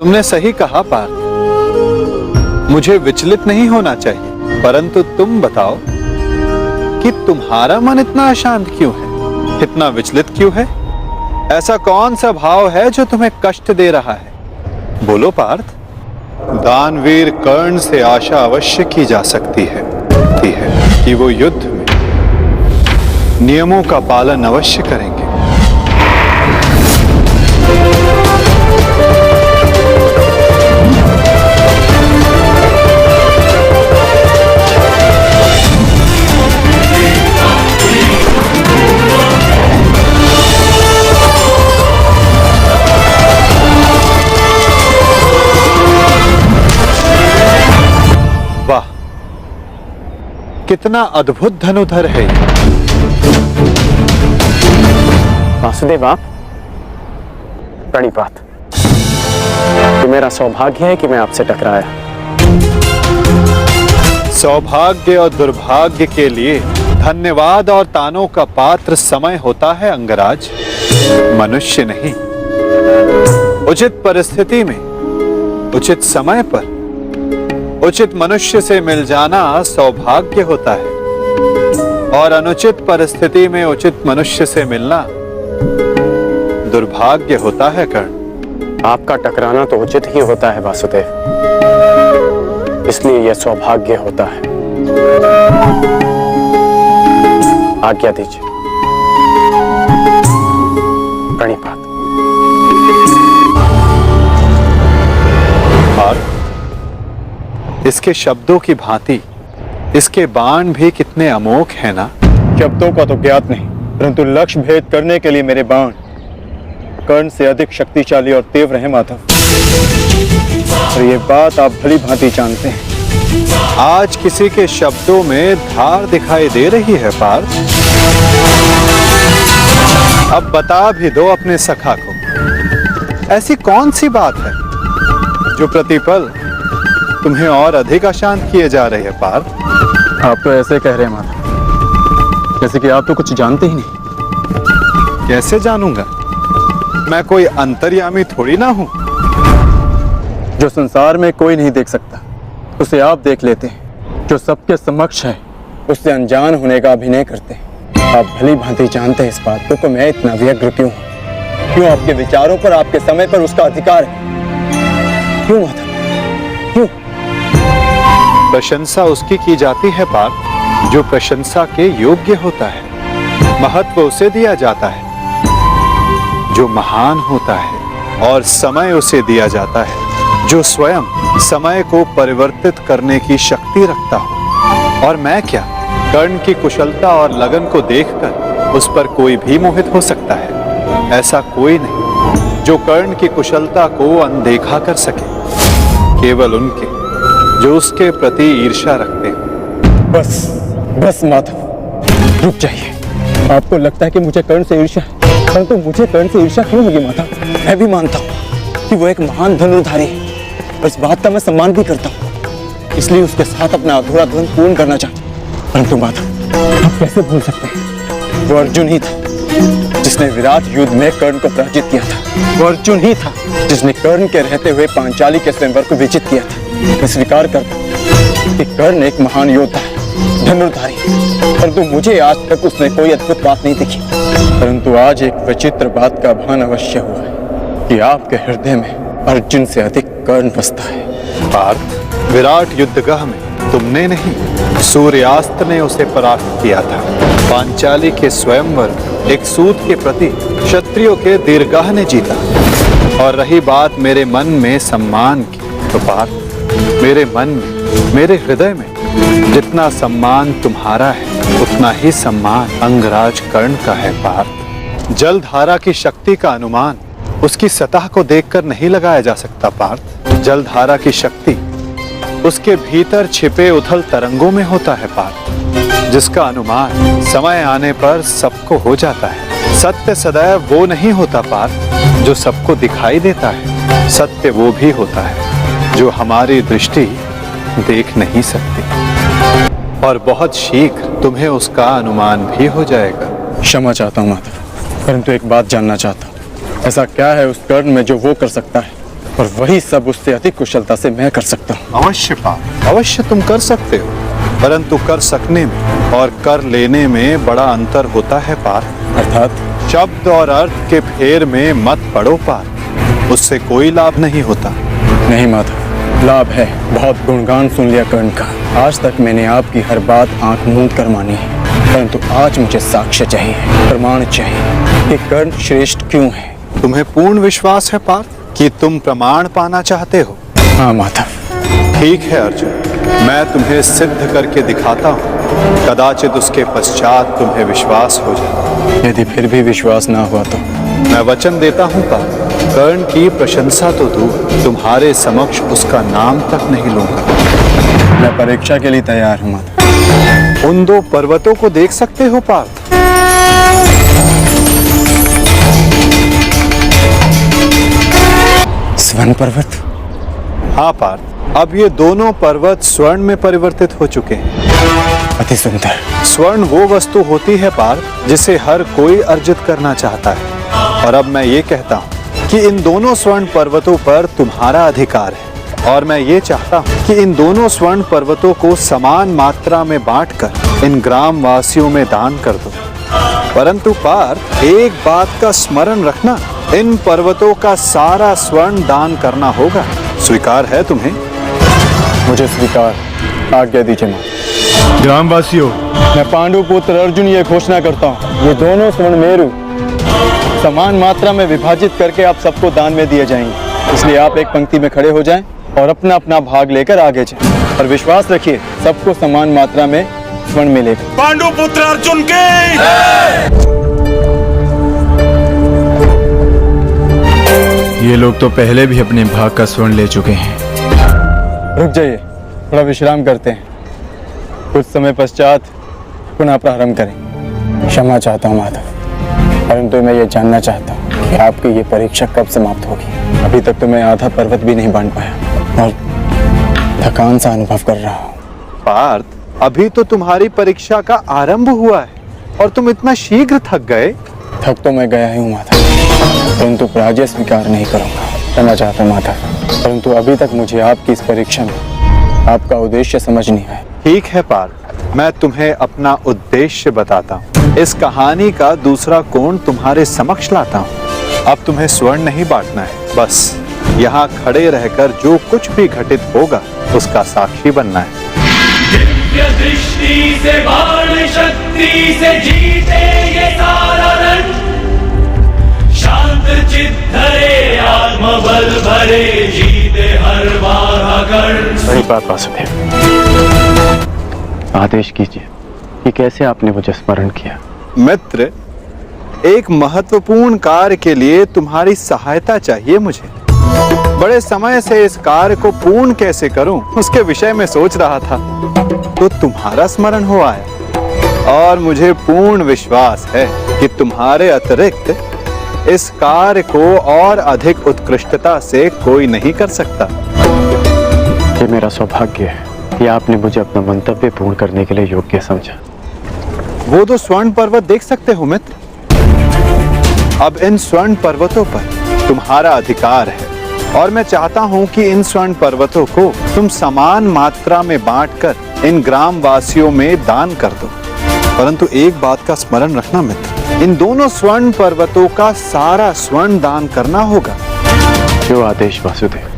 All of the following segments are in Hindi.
तुमने सही कहा पार्थ, मुझे विचलित नहीं होना चाहिए, परंतु तुम बताओ कि तुम्हारा मन इतना अशांत क्यों है, इतना विचलित क्यों है? ऐसा कौन सा भाव है जो तुम्हें कष्ट दे रहा है? बोलो पार्थ। दानवीर कर्ण से आशा अवश्य की जा सकती है कि वो युद्ध में नियमों का पालन अवश्य करेंगे। वाह, कितना अद्भुत धनुधर है ये। वासुदेव, आप प्रणिपात। ये मेरा सौभाग्य है कि मैं आपसे टकराया। सौभाग्य और दुर्भाग्य के लिए धन्यवाद और तानों का पात्र समय होता है अंगराज, मनुष्य नहीं। उचित परिस्थिति में उचित समय पर उचित मनुष्य से मिल जाना सौभाग्य होता है, और अनुचित परिस्थिति में उचित मनुष्य से मिलना दुर्भाग्य होता है कर्ण। आपका टकराना तो उचित ही होता है वासुदेव, इसलिए यह सौभाग्य होता है। आज्ञा दीजिए। प्रणिपात। इसके शब्दों की भांति इसके बाण भी कितने अमोघ हैं ना। शब्दों का तो ज्ञात नहीं, परंतु लक्ष्य भेद करने के लिए मेरे बाण कर्ण से अधिक शक्तिशाली और तीव्र हैं माधव, और ये बात आप भली भांति जानते हैं। आज किसी के शब्दों में धार दिखाई दे रही है पार्थ। अब बता भी दो अपने सखा को, ऐसी कौन सी बात है जो प्रतिपल तुम्हें और अधिक अशांत किए जा रहे हैं पार्थ? आप तो ऐसे कह रहे हैं माधव, जैसे कि आप तो कुछ जानते ही नहीं। कैसे जानूंगा? मैं कोई अंतर्यामी थोड़ी ना हूं। जो संसार में कोई नहीं देख सकता उसे आप देख लेते हैं, जो सबके समक्ष है उससे अनजान होने का अभिनय करते हैं। आप भली भांति जानते हैं इस बात को कि मैं इतना व्यग्र क्यों हूं, क्यों आपके विचारों पर, आपके समय पर उसका अधिकार है। क्यों माधव, क्यों? प्रशंसा उसकी की जाती है पार्थ जो प्रशंसा के योग्य होता है। महत्व उसे दिया जाता है जो महान होता है, और समय उसे दिया जाता है जो स्वयं समय को परिवर्तित करने की शक्ति रखता हो। और मैं क्या, कर्ण की कुशलता और लगन को देखकर उस पर कोई भी मोहित हो सकता है। ऐसा कोई नहीं जो कर्ण की कुशलता को अनदेखा कर सके, केवल उनके जो उसके प्रति ईर्ष्या रखते हैं। बस बस माधव, रुक जाइए। आपको लगता है कि मुझे कर्ण से ईर्ष्या है, परंतु मुझे कर्ण से ईर्ष्या क्यों होगी माधव? मैं भी मानता हूँ कि वो एक महान धनुर्धारी है, और इस बात का मैं सम्मान भी करता हूँ, इसलिए उसके साथ अपना अधूरा धन पूर्ण करना चाहता हूँ। परंतु माधव, आप कैसे भूल सकते हैं, वो अर्जुन ही था जिसने विराट युद्ध में कर्ण को पराजित किया था। वो अर्जुन ही था जिसने कर्ण के रहते हुए पांचाली के स्वयंवर को विजित किया था। मैं स्वीकार करता हूं कि कर्ण एक महान योद्धा है, धनुर्धारी, परंतु मुझे आज तक उसने कोई अद्भुत बात नहीं दिखी। परंतु आज एक विचित्र बात का भान अवश्य हुआ है कि आपके हृदय में अर्जुन से अधिक कर्ण बसता है। पार्थ, विराट युद्धगह में तुमने नहीं, सूर्यास्त ने उसे परास्त किया था। पांचाली के स्वयंवर एक सूत के प्रति क्षत्रियों के दीर्घाह ने जीता। और रही बात मेरे मन में सम्मान की, तो पार्थ, मेरे मन में, मेरे हृदय में जितना सम्मान तुम्हारा है उतना ही सम्मान अंगराज कर्ण का है पार्थ। जलधारा की शक्ति का अनुमान उसकी सतह को देखकर नहीं लगाया जा सकता पार्थ। जलधारा की शक्ति उसके भीतर छिपे उथल तरंगों में होता है पार्थ, जिसका अनुमान समय आने पर सबको हो जाता है। सत्य सदैव वो नहीं होता पार्थ जो सबको दिखाई देता है। सत्य वो भी होता है जो हमारी दृष्टि देख नहीं सकती, और बहुत शीघ्र तुम्हें उसका अनुमान भी हो जाएगा। क्षमा चाहता हूँ माधव, परंतु एक बात जानना चाहता हूँ, ऐसा क्या है उस कर्ण में जो वो कर सकता है और वही सब उससे अधिक कुशलता से मैं कर सकता हूँ। अवश्य पार्थ, अवश्य तुम कर सकते हो, परंतु कर सकने में और कर लेने में बड़ा अंतर होता है पार्थ। अर्थात शब्द और अर्थ के फेर में मत पड़ो पार्थ, उससे कोई लाभ नहीं होता। नहीं माधव, लाभ है। बहुत गुणगान सुन लिया कर्ण का। आज तक मैंने आपकी हर बात आंख मूंद कर मानी है, परंतु आज मुझे साक्ष्य चाहिए, प्रमाण चाहिए कि कर्ण श्रेष्ठ क्यों है। तुम्हें पूर्ण विश्वास है पार्थ कि तुम प्रमाण पाना चाहते हो? हाँ माधव। ठीक है अर्जुन, मैं तुम्हें सिद्ध करके दिखाता हूँ, कदाचित उसके पश्चात तुम्हें विश्वास हो जाए। यदि फिर भी विश्वास ना हुआ तो? मैं वचन देता हूँ पार्थ, कर्ण की प्रशंसा तो दूर, तुम्हारे समक्ष उसका नाम तक नहीं लूंगा। मैं परीक्षा के लिए तैयार हूँ माधव। उन दो पर्वतों को देख सकते हो पार्थ? स्वर्ण पर्वत? हाँ पार्थ, अब ये दोनों पर्वत स्वर्ण में परिवर्तित हो चुके हैं। अति सुंदर। स्वर्ण वो वस्तु होती है पार्थ जिसे हर कोई अर्जित करना चाहता है, और अब मैं ये कहता हूँ कि इन दोनों स्वर्ण पर्वतों पर तुम्हारा अधिकार है, और मैं ये चाहता हूँ कि इन दोनों स्वर्ण पर्वतों को समान मात्रा में बांटकर इन ग्राम वासियों में दान कर दो। परंतु पार्थ, एक बात का स्मरण रखना, इन पर्वतों का सारा स्वर्ण दान करना होगा। स्वीकार है तुम्हें? मुझे स्वीकार, आज्ञा दीजिए मां। ग्रामवासियों, मैं पांडु पुत्र अर्जुन ये घोषणा करता हूँ, ये दोनों स्वर्ण मेरु समान मात्रा में विभाजित करके आप सबको दान में दिए जाएंगे। इसलिए आप एक पंक्ति में खड़े हो जाएं और अपना अपना भाग लेकर आगे जाएं, और विश्वास रखिए सबको समान मात्रा में स्वर्ण मिलेगा। पांडु पुत्र अर्जुन की। ये लोग तो पहले भी अपने भाग का स्वर्ण ले चुके हैं। रुक जाइए, थोड़ा विश्राम करते हैं, कुछ समय पश्चात पुनः प्रारंभ करें। क्षमा चाहता हूँ माधव, परंतु मैं ये जानना चाहता हूँ कि आपकी ये परीक्षा कब समाप्त होगी। अभी तक तो मैं आधा पर्वत भी नहीं बांध पाया और थकान सा अनुभव कर रहा हूँ। पार्थ, अभी तो तुम्हारी परीक्षा का आरंभ हुआ है और तुम इतना शीघ्र थक गए। थक तो मैं गया ही हूँ माधव, परंतु पराजय स्वीकार नहीं करूँगा। क्षमा चाहता हूँ माधव, परंतु अभी तक मुझे आपकी इस परीक्षा में आपका उद्देश्य समझ नहीं आया। ठीक है पार्थ, मैं तुम्हें अपना उद्देश्य बताता हूँ। इस कहानी का दूसरा कोण तुम्हारे समक्ष लाता हूँ। अब तुम्हें स्वर्ण नहीं बांटना है, बस यहाँ खड़े रहकर जो कुछ भी घटित होगा उसका साक्षी बनना है। दिव्य दृष्टि से बाण शक्ति से जीते ये सारा रण, शांत चित्त धरे आत्मबल भरे जीते हर बार गण। सही बात वासुदेव, आदेश कीजिए कि कैसे आपने मुझे स्मरण किया। मित्र, एक महत्वपूर्ण कार्य के लिए तुम्हारी सहायता चाहिए मुझे। बड़े समय से इस कार्य को पूर्ण कैसे करूं, उसके विषय में सोच रहा था, तो तुम्हारा स्मरण हो आया, और मुझे पूर्ण विश्वास है कि तुम्हारे अतिरिक्त इस कार्य को और अधिक उत्कृष्टता से कोई नहीं कर सकता। ये मेरा सौभाग्य है कि आपने मुझे अपना मंतव्य पूर्ण करने के लिए योग्य समझा। वो दो स्वर्ण पर्वत देख सकते हो मित्र। अब इन स्वर्ण पर्वतों पर तुम्हारा अधिकार है, और मैं चाहता हूं कि इन स्वर्ण पर्वतों को तुम समान मात्रा में बांटकर इन ग्राम वासियों में दान कर दो। परंतु एक बात का स्मरण रखना मित्र, इन दोनों स्वर्ण पर्वतों का सारा स्वर्ण दान करना होगा। जो आदेश वासुदेव।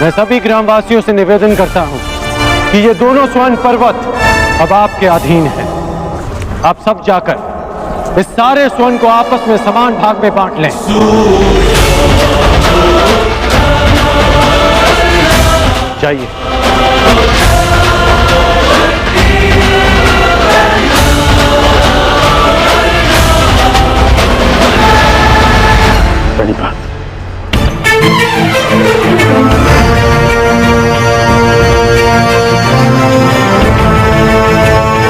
मैं सभी ग्रामवासियों से निवेदन करता हूँ कि ये दोनों स्वर्ण पर्वत अब आपके अधीन है। आप सब जाकर इस सारे स्वर्ण को आपस में समान भाग में बांट लें। जाइए। बड़ी बात।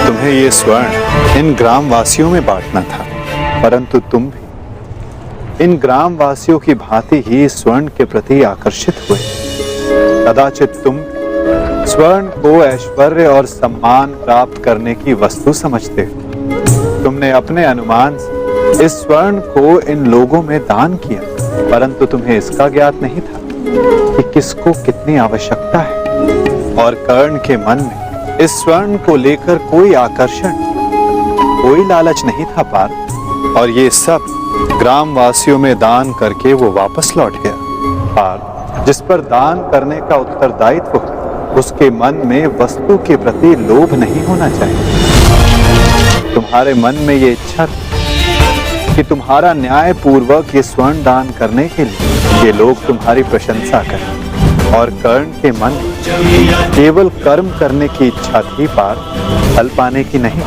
तुम्हें ये स्वर्ण इन ग्राम वासियों में बांटना था, परंतु तुम भी इन ग्राम वासियों की भांति ही स्वर्ण के प्रति आकर्षित हुए। कदाचित तुम स्वर्ण को ऐश्वर्य और सम्मान प्राप्त करने की वस्तु समझते हो। तुमने अपने अनुमान से इस स्वर्ण को इन लोगों में दान किया, परंतु तुम्हें इसका ज्ञात नहीं था कि किसको कितनी आवश्यकता है। और कर्ण के मन में इस स्वर्ण को लेकर कोई आकर्षण, कोई लालच नहीं था पार्थ। और ये सब ग्रामवासियों में दान करके वो वापस लौट गया। पार्थ, जिस पर दान करने का उत्तरदायित्व हो, उसके मन में वस्तु के प्रति लोभ नहीं होना चाहिए। तुम्हारे मन में ये इच्छा थी कि तुम्हारा न्याय पूर्वक ये स्वर्ण दान करने के लिए ये लोग तुम्हारी प्रशंसा करें। और कर्ण के मन में केवल कर्म करने की इच्छा थी पार्थ, फल पाने की नहीं।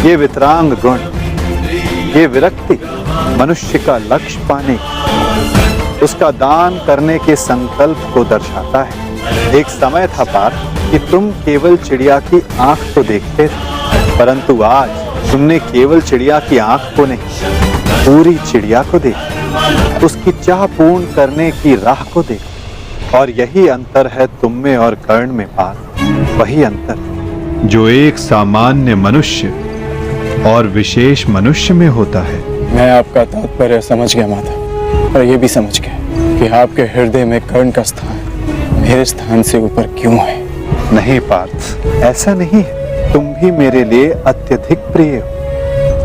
ये वितरांग गुण, ये विरक्ति मनुष्य का लक्ष्य पाने की, उसका दान करने के संकल्प को दर्शाता है। एक समय था पार्थ कि तुम केवल चिड़िया की आंख को देखते थे, परंतु आज तुमने केवल चिड़िया की आंख को नहीं, पूरी चिड़िया को देखा, उसकी चाह पूर्ण करने की राह को देखा। और यही अंतर है तुम में और कर्ण में पार्थ, वही अंतर जो एक सामान्य मनुष्य और विशेष मनुष्य में होता है। मैं आपका तात्पर्य समझ गया माता, और ये भी समझ गया कि आपके हृदय में कर्ण का स्थान मेरे स्थान से ऊपर क्यों है। नहीं पार्थ, ऐसा नहीं है। तुम भी मेरे लिए अत्यधिक प्रिय हो,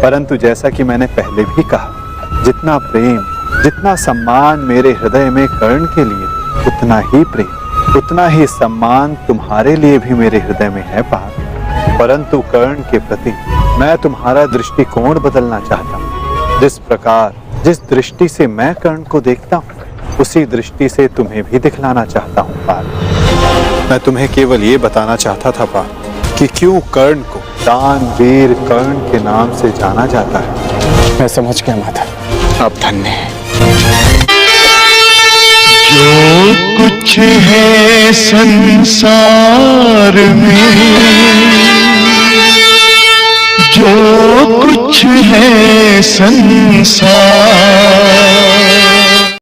परंतु जैसा कि मैंने पहले भी कहा, जितना प्रेम, जितना सम्मान मेरे हृदय में कर्ण के लिए, उतना ही प्रेम, उतना ही सम्मान तुम्हारे लिए भी मेरे हृदय में है पार्थ। परंतु कर्ण के प्रति मैं तुम्हारा दृष्टिकोण बदलना चाहता हूँ। जिस प्रकार, जिस दृष्टि से मैं कर्ण को देखता हूँ, उसी दृष्टि से तुम्हें भी दिखलाना चाहता हूँ पार्थ। मैं तुम्हें केवल ये बताना चाहता था पार्थ कि क्यों कर्ण को दानवीर कर्ण के नाम से जाना जाता है। मैं समझ गया माता, आप धन्य हैं। जो कुछ है संसार में, जो कुछ है संसार